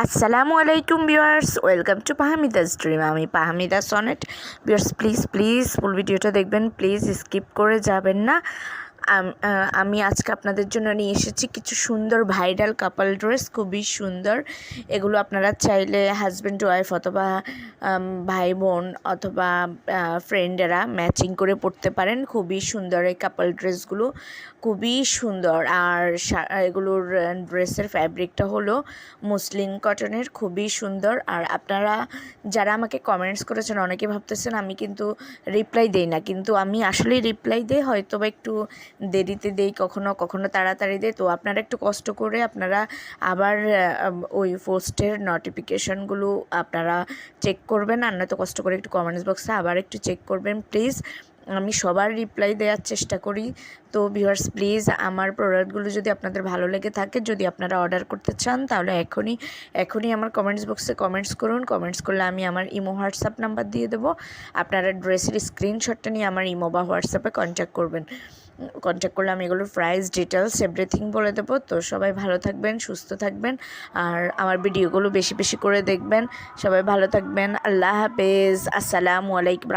আসসালামু আলাইকুম viewers, welcome to পাহামিদাস dream. আমি পাহামিদা সনেট। ভিউয়ার্স প্লিজ ফুল ভিডিওটা দেখবেন, প্লিজ স্কিপ করে যাবেন না। আমি আজকে আপনাদের জন্য নিয়ে এসেছি কিছু সুন্দর ভাইরাল কাপল ড্রেস, খুবই সুন্দর। এগুলো আপনারা চাইলে হাজব্যান্ড ওয়াইফ অথবা ভাই বোন অথবা ফ্রেন্ডেরা ম্যাচিং করে পরতে পারেন। খুবই সুন্দর এই কাপল ড্রেসগুলো, খুবই সুন্দর। আর এগুলোর ড্রেসের ফ্যাব্রিকটা হলো মসলিন কটনের, খুবই সুন্দর। আর আপনারা যারা আমাকে কমেন্টস করেছেন, অনেকে ভাবতেছেন আমি কিন্তু রিপ্লাই দেই না, কিন্তু আমি আসলেই রিপ্লাই দিই, হয়তো বা একটু দেরিতে দেই, কখনো তাড়াতাড়ি দেই। তো আপনারা একটু কষ্ট করে আপনারা আবার ওই পোস্টের নোটিফিকেশনগুলো আপনারা চেক করবেন, আর নয়তো কষ্ট করে একটু কমেন্টস বক্সে আবার একটু চেক করবেন প্লিজ। আমি সবার রিপ্লাই দেওয়ার চেষ্টা করি। তো ভিউয়ার্স প্লিজ, আমার প্রোডাক্টগুলো যদি আপনাদের ভালো লেগে থাকে, যদি আপনারা অর্ডার করতে চান, তাহলে এখনই আমার কমেন্টস বক্সে কমেন্টস করুন। কমেন্টস করলে আমি আমার ইমো হোয়াটসঅ্যাপ নাম্বার দিয়ে দেবো। আপনারা ড্রেসের স্ক্রিনশটটা নিয়ে আমার ইমো বা হোয়াটসঅ্যাপে কন্ট্যাক্ট করবেন। কন্ট্যাক্ট করলে আমি এগুলোর প্রাইস ডিটেলস এভরিথিং বলে দেবো। তো সবাই ভালো থাকবেন, সুস্থ থাকবেন, আর আমার ভিডিওগুলো বেশি বেশি করে দেখবেন। সবাই ভালো থাকবেন। আল্লাহ হাফেজ। আসসালামু আলাইকুম।